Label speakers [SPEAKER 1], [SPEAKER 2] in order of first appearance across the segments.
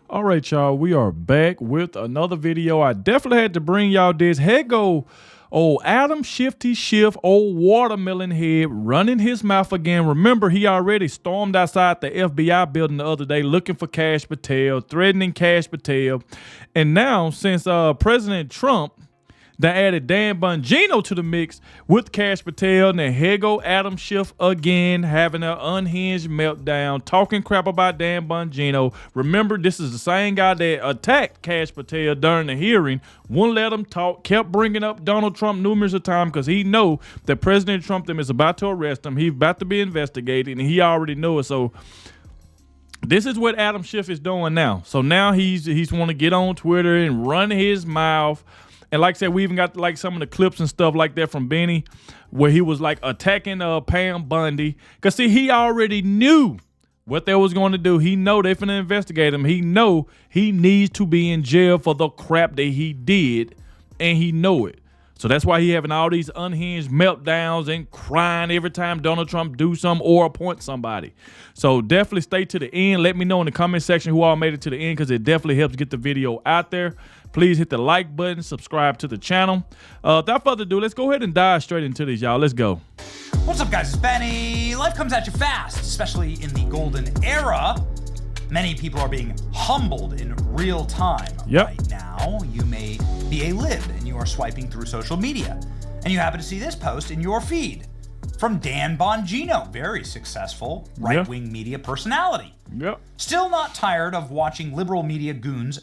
[SPEAKER 1] All right, y'all, we are back with another video. I definitely had to bring y'all this. Here go old Adam Schiff, old watermelon head, running his mouth again. Remember, he already stormed outside the FBI building the other day looking for Cash Patel, threatening Cash Patel. And now, since President Trump that added Dan Bongino to the mix with Cash Patel, and then here go Adam Schiff again, having an unhinged meltdown, talking crap about Dan Bongino. Remember, this is the same guy that attacked Cash Patel during the hearing, wouldn't let him talk, kept bringing up Donald Trump numerous of times because he know that President Trump is about to arrest him. He's about to be investigated, and he already know it. So this is what Adam Schiff is doing now. So now he's want to get on Twitter and run his mouth. And like I said, we even got like some of the clips and stuff like that from Benny where he was like attacking Pam Bondi. Because see, he already knew what they was going to do. He know they finna investigate him. He know he needs to be in jail for the crap that he did. And he know it. So that's why he having all these unhinged meltdowns and crying every time Donald Trump do something or appoint somebody. So definitely stay to the end. Let me know in the comment section who all made it to the end because it definitely helps get the video out there. Please hit the like button, subscribe to the channel. Without further ado, let's go ahead and dive straight into this, y'all. Let's go.
[SPEAKER 2] What's up, guys? It's Benny. Life comes at you fast, especially in the golden era. Many people are being humbled in real time right now. You may be a lib and you are swiping through social media and you happen to see this post in your feed from Dan Bongino, very successful right-wing media personality. Still not tired of watching liberal media goons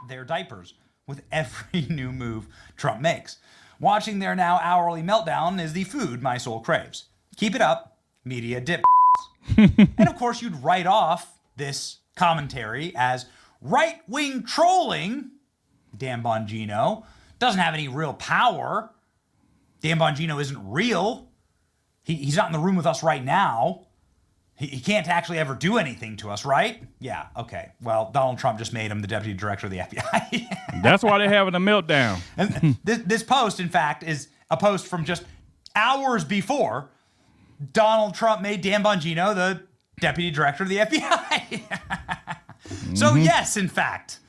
[SPEAKER 2] their diapers with every new move Trump makes. Watching their now hourly meltdown is the food my soul craves. Keep it up, media dip. And of course, you'd write off this commentary as right-wing trolling. Dan Bongino doesn't have any real power. Dan Bongino isn't real. He's not in the room with us right now. He can't actually ever do anything to us, right? Yeah, okay. Well, Donald Trump just made him the deputy director of the FBI.
[SPEAKER 1] That's why they're having a meltdown.
[SPEAKER 2] And this post, in fact, is a post from just hours before Donald Trump made Dan Bongino the deputy director of the FBI. So yes, in fact,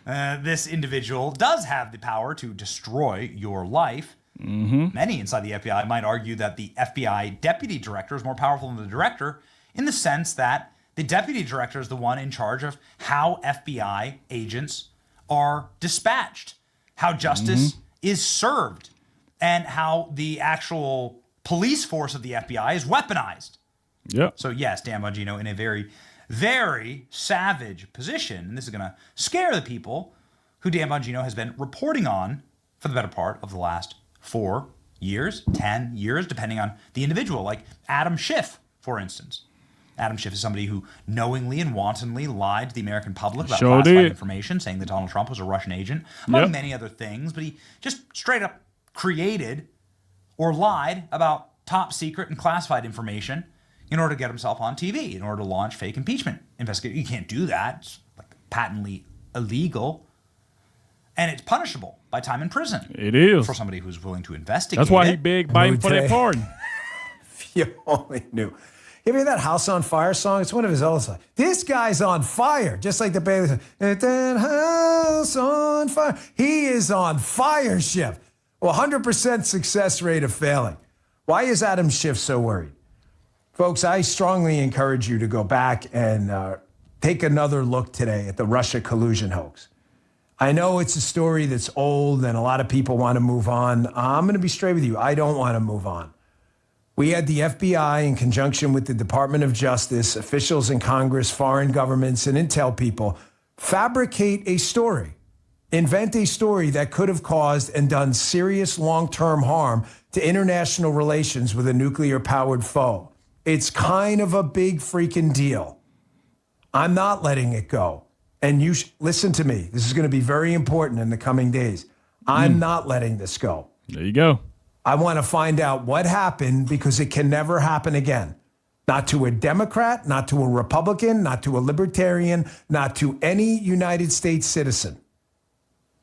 [SPEAKER 2] this individual does have the power to destroy your life. Many inside the FBI might argue that the FBI deputy director is more powerful than the director, in the sense that the deputy director is the one in charge of how FBI agents are dispatched, how justice is served, and how the actual police force of the FBI is weaponized. So yes, Dan Bongino in a very, very savage position. And this is going to scare the people who Dan Bongino has been reporting on for the better part of the last 4 years, 10 years, depending on the individual, like Adam Schiff, for instance. Adam Schiff is somebody who knowingly and wantonly lied to the American public about classified information, saying that Donald Trump was a Russian agent, among many other things. But he just straight up created or lied about top secret and classified information in order to get himself on TV, in order to launch fake impeachment investigation. You can't do that. It's like patently illegal. And it's punishable by time in prison.
[SPEAKER 1] It is.
[SPEAKER 2] For somebody who's willing to investigate.
[SPEAKER 1] That's why he begged Biden for that pardon.
[SPEAKER 3] If you only knew. You ever hear that House on Fire song? It's one of his old songs. This guy's on fire, just like the Bailey. That house on fire. He is on fire, Schiff. Well, 100% success rate of failing. Why is Adam Schiff so worried? Folks, I strongly encourage you to go back and take another look today at the Russia collusion hoax. I know it's a story that's old and a lot of people want to move on. I'm going to be straight with you. I don't want to move on. We had the FBI in conjunction with the Department of Justice, officials in Congress, foreign governments, and intel people fabricate a story, invent a story that could have caused and done serious long-term harm to international relations with a nuclear-powered foe. It's kind of a big freaking deal. I'm not letting it go. And you listen to me. This is going to be very important in the coming days. I'm not letting this go.
[SPEAKER 1] There you go.
[SPEAKER 3] I want to find out what happened because it can never happen again. Not to a Democrat, not to a Republican, not to a Libertarian, not to any United States citizen.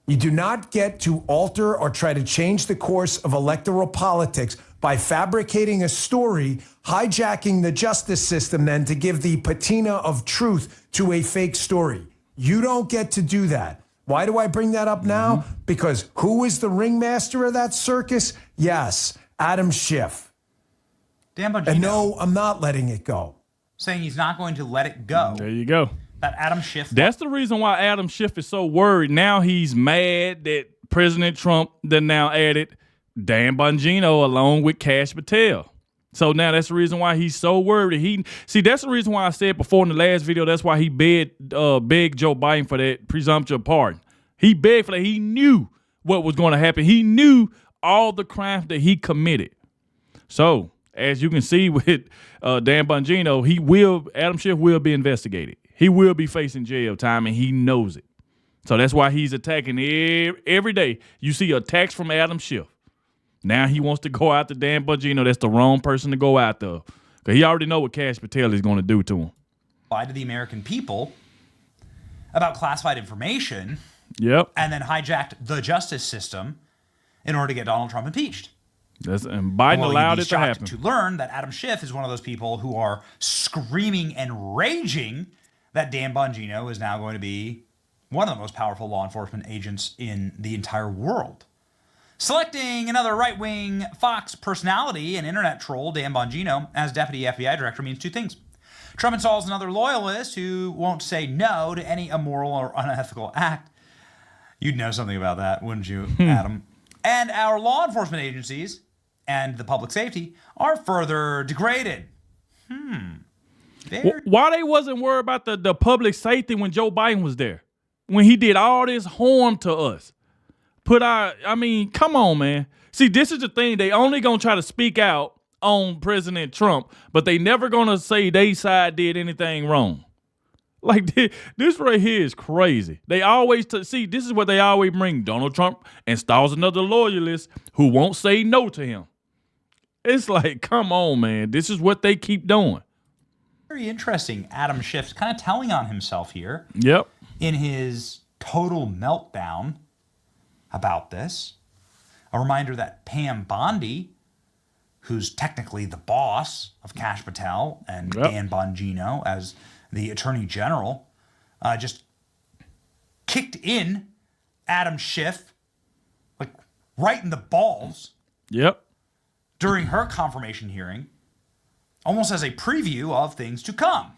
[SPEAKER 3] You do not get to alter or try to change the course of electoral politics by fabricating a story, hijacking the justice system then to give the patina of truth to a fake story. You don't get to do that. Why do I bring that up now? Because who is the ringmaster of that circus? Yes, Adam Schiff.
[SPEAKER 2] Dan Bongino.
[SPEAKER 3] And no, I'm not letting it go.
[SPEAKER 2] Saying he's not going to let it go.
[SPEAKER 1] There you go.
[SPEAKER 2] That Adam Schiff.
[SPEAKER 1] That's the reason why Adam Schiff is so worried. Now he's mad that President Trump then now added Dan Bongino along with Kash Patel. So now that's the reason why he's so worried. That's the reason why I said before in the last video, that's why he begged Joe Biden for that presumptive pardon. He begged for that. He knew what was going to happen. He knew all the crimes that he committed. So as you can see with Dan Bongino, Adam Schiff will be investigated. He will be facing jail time, and he knows it. So that's why he's attacking every day. You see attacks from Adam Schiff. Now he wants to go after Dan Bongino. That's the wrong person to go after. Because he already know what Kash Patel is going to do to him.
[SPEAKER 2] Lied to the American people about classified information.
[SPEAKER 1] Yep.
[SPEAKER 2] And then hijacked the justice system in order to get Donald Trump impeached.
[SPEAKER 1] And Biden allowed it to happen.
[SPEAKER 2] To learn that Adam Schiff is one of those people who are screaming and raging that Dan Bongino is now going to be one of the most powerful law enforcement agents in the entire world. Selecting another right-wing Fox personality and internet troll, Dan Bongino, as deputy FBI director means two things. Trump installs another loyalist who won't say no to any immoral or unethical act. You'd know something about that, wouldn't you, Adam? And our law enforcement agencies and the public safety are further degraded.
[SPEAKER 1] Why they wasn't worried about the public safety when Joe Biden was there? When he did all this harm to us? Come on, man. See, this is the thing. They only gonna try to speak out on President Trump, but they never gonna say they side did anything wrong. Like this right here is crazy. They always see. This is what they always bring. Donald Trump installs another loyalist who won't say no to him. It's like, come on, man. This is what they keep doing.
[SPEAKER 2] Very interesting. Adam Schiff's kind of telling on himself here.
[SPEAKER 1] Yep.
[SPEAKER 2] In his total meltdown about this. A reminder that Pam Bondi, who's technically the boss of Kash Patel and Dan Bongino as the Attorney General, just kicked in Adam Schiff, like right in the balls.
[SPEAKER 1] Yep.
[SPEAKER 2] During her confirmation hearing, almost as a preview of things to come.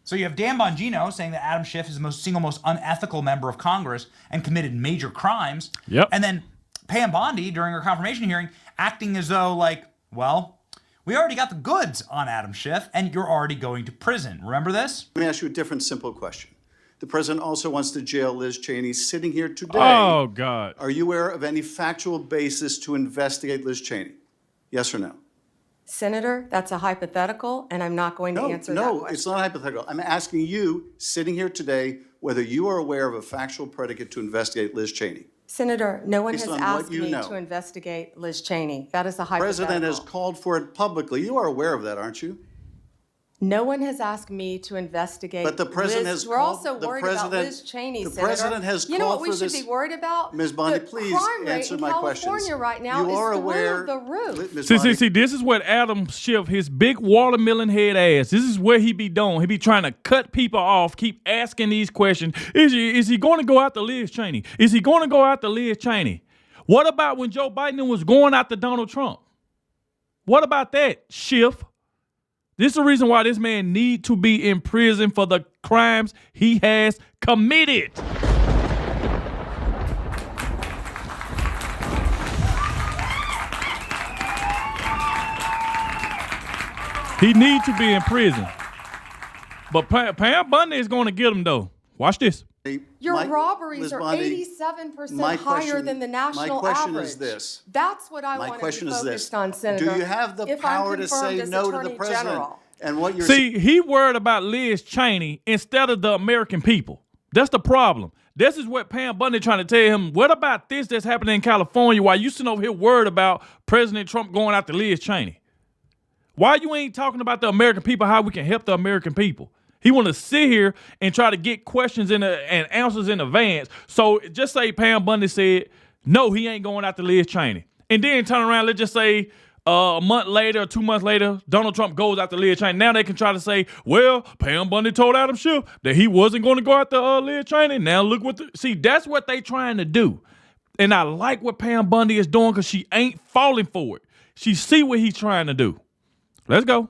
[SPEAKER 2] So you have Dan Bongino saying that Adam Schiff is the single most unethical member of Congress and committed major crimes.
[SPEAKER 1] Yep.
[SPEAKER 2] And then Pam Bondi, during her confirmation hearing, acting as though like, well, we already got the goods on Adam Schiff and you're already going to prison. Remember this?
[SPEAKER 4] Let me ask you a different, simple question. The president also wants to jail Liz Cheney sitting here today.
[SPEAKER 1] Oh, God.
[SPEAKER 4] Are you aware of any factual basis to investigate Liz Cheney? Yes or no?
[SPEAKER 5] Senator, that's a hypothetical, and I'm not going to answer that question.
[SPEAKER 4] No, it's not hypothetical. I'm asking you, sitting here today, whether you are aware of a factual predicate to investigate Liz Cheney.
[SPEAKER 5] Senator, no one has
[SPEAKER 4] Based on
[SPEAKER 5] asked
[SPEAKER 4] what you
[SPEAKER 5] me
[SPEAKER 4] know.
[SPEAKER 5] to investigate Liz Cheney. That is a
[SPEAKER 4] The
[SPEAKER 5] hypothetical.
[SPEAKER 4] president has called for it publicly. You are aware of that, aren't you?
[SPEAKER 5] No one has asked me to investigate
[SPEAKER 4] But the president
[SPEAKER 5] Liz.
[SPEAKER 4] has
[SPEAKER 5] We're
[SPEAKER 4] called-
[SPEAKER 5] also
[SPEAKER 4] the
[SPEAKER 5] worried about
[SPEAKER 4] president-
[SPEAKER 5] Liz Cheney,
[SPEAKER 4] the
[SPEAKER 5] Senator.
[SPEAKER 4] president has
[SPEAKER 5] You know what
[SPEAKER 4] called
[SPEAKER 5] we
[SPEAKER 4] for
[SPEAKER 5] should
[SPEAKER 4] this-
[SPEAKER 5] be worried about?
[SPEAKER 4] Ms. Bondi,
[SPEAKER 5] the
[SPEAKER 4] please
[SPEAKER 5] crime rate
[SPEAKER 4] answer
[SPEAKER 5] in
[SPEAKER 4] my questions.
[SPEAKER 5] California right now
[SPEAKER 4] You
[SPEAKER 5] is
[SPEAKER 4] are
[SPEAKER 5] through
[SPEAKER 4] aware,
[SPEAKER 5] the roof.
[SPEAKER 4] Ms. Bondi,
[SPEAKER 1] See, this is what Adam Schiff, his big watermelon head ass, this is where he be doing. He be trying to cut people off, keep asking these questions. Is he going to go after Liz Cheney? Is he going to go after Liz Cheney? What about when Joe Biden was going after Donald Trump? What about that, Schiff? This is the reason why this man need to be in prison for the crimes he has committed. He needs to be in prison. But Pam Bondi is going to get him, though. Watch this.
[SPEAKER 5] Your
[SPEAKER 4] my-
[SPEAKER 5] robberies
[SPEAKER 4] Ms.
[SPEAKER 5] are
[SPEAKER 4] Bondi,
[SPEAKER 5] 87%
[SPEAKER 4] my
[SPEAKER 5] higher
[SPEAKER 4] question-
[SPEAKER 5] than the national
[SPEAKER 4] my question
[SPEAKER 5] average.
[SPEAKER 4] is this.
[SPEAKER 5] That's what I
[SPEAKER 4] My
[SPEAKER 5] want to be
[SPEAKER 4] question is
[SPEAKER 5] focused
[SPEAKER 4] this.
[SPEAKER 5] on, Senator.
[SPEAKER 4] Do you have the
[SPEAKER 5] if
[SPEAKER 4] power
[SPEAKER 5] I'm
[SPEAKER 4] to
[SPEAKER 5] confirmed
[SPEAKER 4] say
[SPEAKER 5] as
[SPEAKER 4] no to the
[SPEAKER 5] Attorney
[SPEAKER 4] president?
[SPEAKER 5] General.
[SPEAKER 4] And what you're
[SPEAKER 1] See, he worried about Liz Cheney instead of the American people. That's the problem. This is what Pam Bondi trying to tell him. What about this that's happening in California? Why you sitting over here worried about President Trump going after Liz Cheney? Why you ain't talking about the American people, how we can help the American people? He want to sit here and try to get questions and answers in advance. So just say Pam Bondi said, no, he ain't going after Liz Cheney. And then turn around, let's just say a month later, 2 months later, Donald Trump goes after Liz Cheney. Now they can try to say, well, Pam Bondi told Adam Schiff that he wasn't going to go after Liz Cheney. Now look what see, that's what they trying to do. And I like what Pam Bondi is doing because she ain't falling for it. She see what he's trying to do. Let's go.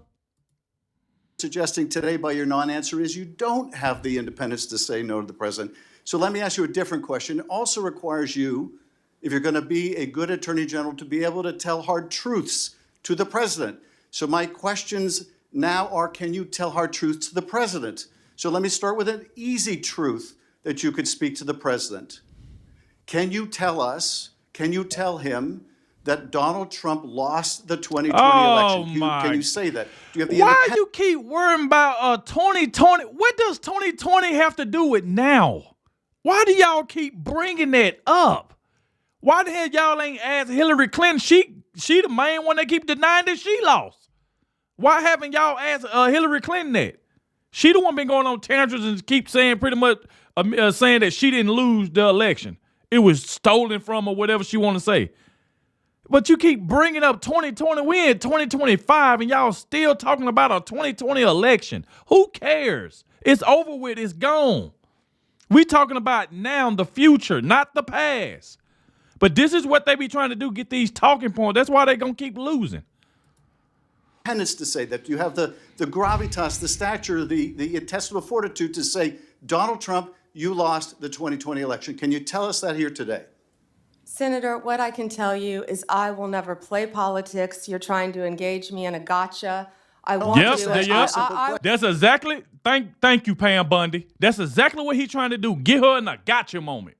[SPEAKER 4] Suggesting today by your non-answer is you don't have the independence to say no to the president. So let me ask you a different question. It also requires you, if you're going to be a good attorney general, to be able to tell hard truths to the president. So my questions now are, can you tell hard truths to the president? So let me start with an easy truth that you could speak to the president. Can you tell us, can you tell him that Donald Trump lost the 2020 election? Can you say that? Do you have the
[SPEAKER 1] Why you keep worrying about 2020? What does 2020 have to do with now? Why do y'all keep bringing that up? Why the hell y'all ain't asked Hillary Clinton? She the main one that keep denying that she lost. Why haven't y'all asked Hillary Clinton that? She the one been going on tantrums and keep saying pretty much saying that she didn't lose the election. It was stolen from her, whatever she want to say. But you keep bringing up 2020. We in 2025 and y'all still talking about a 2020 election. Who cares? It's over with. It's gone. We talking about now the future, not the past. But this is what they be trying to do, get these talking points. That's why they going to keep losing.
[SPEAKER 4] independence to say that? You have the gravitas, the stature, the intestinal fortitude to say, Donald Trump, you lost the 2020 election. Can you tell us that here today?
[SPEAKER 5] Senator, what I can tell you is I will never play politics. You're trying to engage me in a gotcha. I won't do it.
[SPEAKER 1] That's exactly, thank you, Pam Bondi. That's exactly what he's trying to do. Get her in a gotcha moment.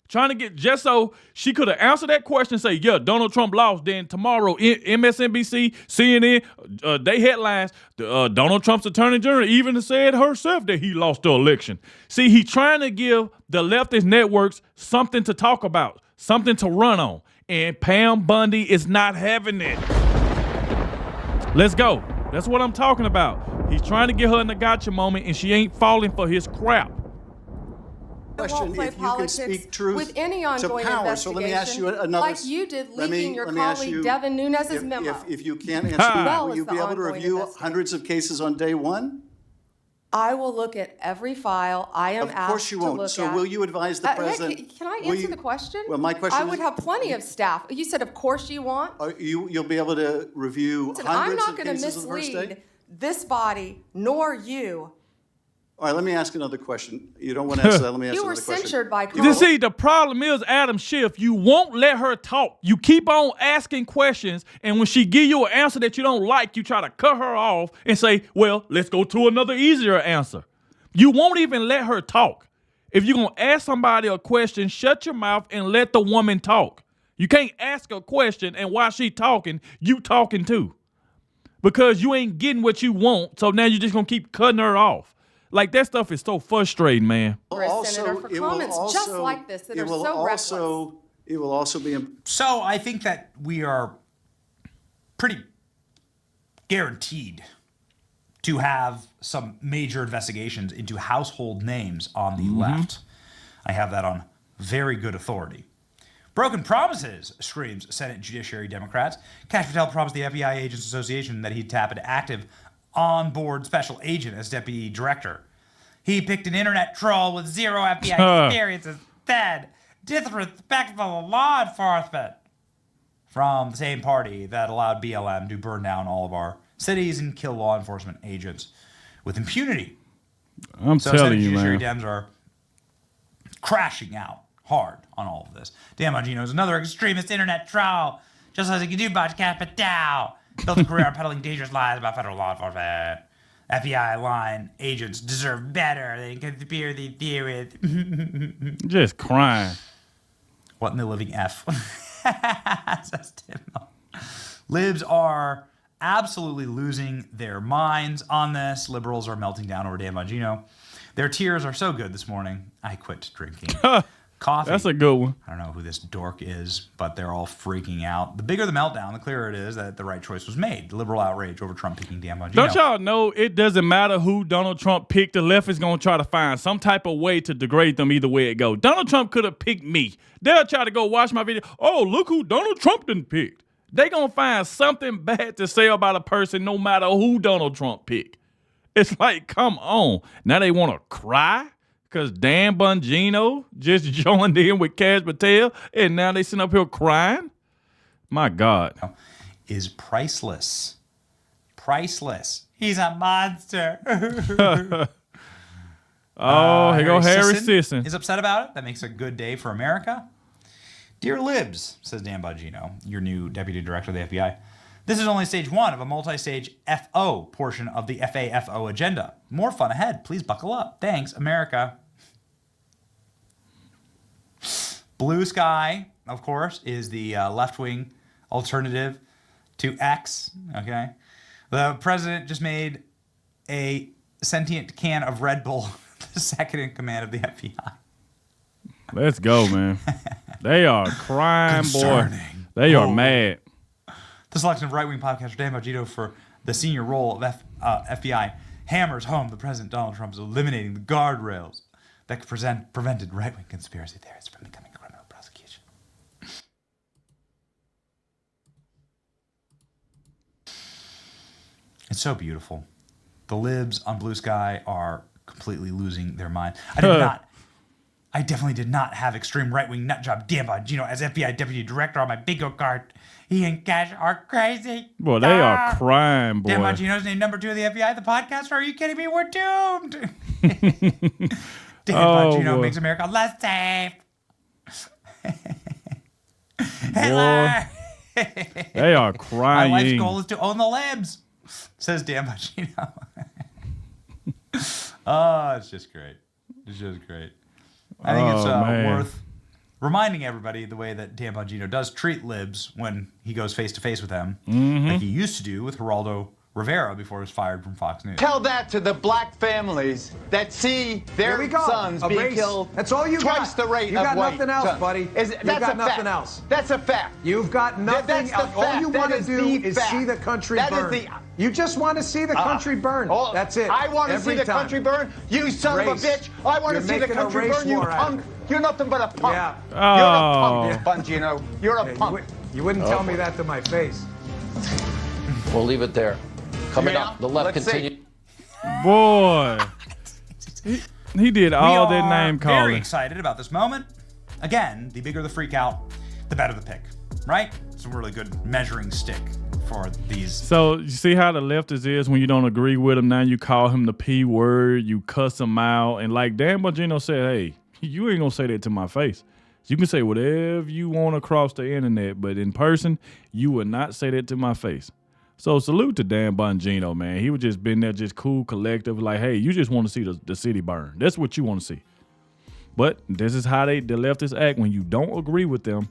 [SPEAKER 1] Trying to get, just so she could have answered that question and say, yeah, Donald Trump lost. Then tomorrow, MSNBC, CNN, they headlines, Donald Trump's attorney general even said herself that he lost the election. See, he's trying to give the leftist networks something to talk about, something to run on. And Pam Bondi is not having it. Let's go. That's what I'm talking about. He's trying to get her in the gotcha moment, and she ain't falling for his crap.
[SPEAKER 4] Question, if you can speak truth
[SPEAKER 5] with any ongoing
[SPEAKER 4] to power.
[SPEAKER 5] investigation,
[SPEAKER 4] So let me ask you another.
[SPEAKER 5] like you did leaking your colleague Devin Nunes's memo.
[SPEAKER 4] If you can't answer, will you be able to review hundreds of cases on day one?
[SPEAKER 5] I will look at every file I am asked to look at.
[SPEAKER 4] Of course you won't. So will you advise the president?
[SPEAKER 5] Can I answer the question?
[SPEAKER 4] Well, my question
[SPEAKER 5] I would have plenty of staff. You said, of course you want.
[SPEAKER 4] You'll be able to review hundreds of cases on the first day?
[SPEAKER 5] I'm not going to mislead this body, nor you.
[SPEAKER 4] All right, let me ask another question. You don't want to answer that. Let me ask
[SPEAKER 5] You
[SPEAKER 4] another
[SPEAKER 5] were
[SPEAKER 4] question.
[SPEAKER 5] censured by
[SPEAKER 1] You see, the problem is, Adam Schiff, you won't let her talk. You keep on asking questions, and when she give you an answer that you don't like, you try to cut her off and say, well, let's go to another easier answer. You won't even let her talk. If you're going to ask somebody a question, shut your mouth and let the woman talk. You can't ask a question, and while she talking, you talking too. Because you ain't getting what you want, so now you're just going to keep cutting her off. Like, that stuff is so frustrating, man.
[SPEAKER 5] Senator, for comments just like this that are so reckless.
[SPEAKER 4] It will also be...
[SPEAKER 2] So I think that we are pretty guaranteed to have some major investigations into household names on the left. I have that on very good authority. Broken promises, screams Senate Judiciary Democrats. Kash Patel promised the FBI Agents Association that he'd tap an active on-board special agent as deputy director. He picked an internet troll with zero FBI experience instead. Disrespectful law enforcement. From the same party that allowed BLM to burn down all of our cities and kill law enforcement agents with impunity.
[SPEAKER 1] I'm telling you, man.
[SPEAKER 2] Judiciary Dems are crashing out hard on all of this. Dan Bongino is another extremist internet troll, just as he can do by Kash Patel. Built a career on peddling dangerous lies about federal law enforcement. FBI line agents deserve better than conspiracy with.
[SPEAKER 1] Just crying.
[SPEAKER 2] What in the living F? Says Tim. Libs are absolutely losing their minds on this. Liberals are melting down over Dan Bongino. Their tears are so good this morning, I quit drinking. Coffee.
[SPEAKER 1] That's a good one.
[SPEAKER 2] I don't know who this dork is, but they're all freaking out. The bigger the meltdown, the clearer it is that the right choice was made. The liberal outrage over Trump picking Dan Bongino.
[SPEAKER 1] Don't y'all know it doesn't matter who Donald Trump picked. The left is going to try to find some type of way to degrade them either way it goes. Donald Trump could have picked me. They'll try to go watch my video. Oh, look who Donald Trump done picked. They gonna find something bad to say about a person no matter who Donald Trump pick. It's like, come on. Now they want to cry because Dan Bongino just joined in with Cash Patel, and now they sitting up here crying? My God.
[SPEAKER 2] Is priceless. Priceless. He's a monster.
[SPEAKER 1] Here go Harry Sisson.
[SPEAKER 2] Is upset about it. That makes a good day for America. Dear Libs, says Dan Bongino, your new deputy director of the FBI. This is only stage one of a multi-stage FO portion of the FAFO agenda. More fun ahead. Please buckle up. Thanks, America. Blue Sky, of course, is the left-wing alternative to X. Okay, the president just made a sentient can of Red Bull the second in command of the FBI.
[SPEAKER 1] Let's go, man. They are crying, boy.
[SPEAKER 2] Concerning.
[SPEAKER 1] They are mad.
[SPEAKER 2] The selection of right-wing podcaster Dan Bongino for the senior role of FBI hammers home the President Donald Trump's eliminating the guardrails that prevented right-wing conspiracy theorists from becoming criminal prosecution. It's so beautiful. The libs on Blue Sky are completely losing their mind. I definitely did not have extreme right-wing nutjob Dan Bongino as FBI deputy director on my bingo card. He and Cash are crazy.
[SPEAKER 1] Boy, they are crying, boy.
[SPEAKER 2] Dan Bongino's named number 2 of the FBI, the podcaster. Are you kidding me? We're doomed. Dan Bongino makes America less safe. Hitler.
[SPEAKER 1] They are crying.
[SPEAKER 2] My life's goal is to own the libs, says Dan Bongino. Oh, it's just great. It's just great. I think it's worth reminding everybody the way that Dan Bongino does treat libs when he goes face-to-face with them, like he used to do with Geraldo Rivera before he was fired from Fox News.
[SPEAKER 6] Tell that to the black families that see their sons being killed.
[SPEAKER 3] That's all you
[SPEAKER 6] twice
[SPEAKER 3] got.
[SPEAKER 6] the rate
[SPEAKER 3] you
[SPEAKER 6] of
[SPEAKER 3] got
[SPEAKER 6] white
[SPEAKER 3] nothing else,
[SPEAKER 6] sons.
[SPEAKER 3] buddy.
[SPEAKER 6] That's
[SPEAKER 3] got
[SPEAKER 6] a
[SPEAKER 3] nothing
[SPEAKER 6] fact.
[SPEAKER 3] else.
[SPEAKER 6] That's a fact.
[SPEAKER 3] You've got nothing else. All you want to do is see the country burn. You just want to see the country burn. That's it.
[SPEAKER 6] I want to see the country burn. You son of a bitch. I want to see the country burn. You punk. You're nothing but a punk.
[SPEAKER 3] Yeah.
[SPEAKER 6] You're a punk, Bongino. You're a punk.
[SPEAKER 3] You wouldn't tell me that to my face.
[SPEAKER 7] We'll leave it there. Coming up, the left continues.
[SPEAKER 1] Boy, he did all that name calling.
[SPEAKER 2] Very excited about this moment. Again, the bigger the freak out, the better the pick, right? It's a really good measuring stick for these.
[SPEAKER 1] So you see how the leftist is when you don't agree with him. Now you call him the P word, you cuss him out, and like Dan Bongino said, hey, you ain't gonna say that to my face. You can say whatever you want across the internet, but in person, you would not say that to my face. So salute to Dan Bongino, man. He was just been there, just cool, collective. Like, hey, you just want to see the city burn. That's what you want to see. But this is how the leftists act when you don't agree with them.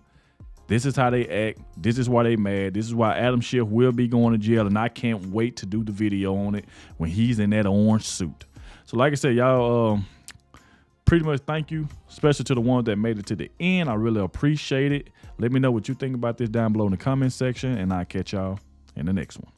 [SPEAKER 1] This is how they act. This is why they mad. This is why Adam Schiff will be going to jail, and I can't wait to do the video on it when he's in that orange suit. So like I said, y'all, pretty much thank you, especially to the ones that made it to the end. I really appreciate it. Let me know what you think about this down below in the comment section, and I'll catch y'all in the next one.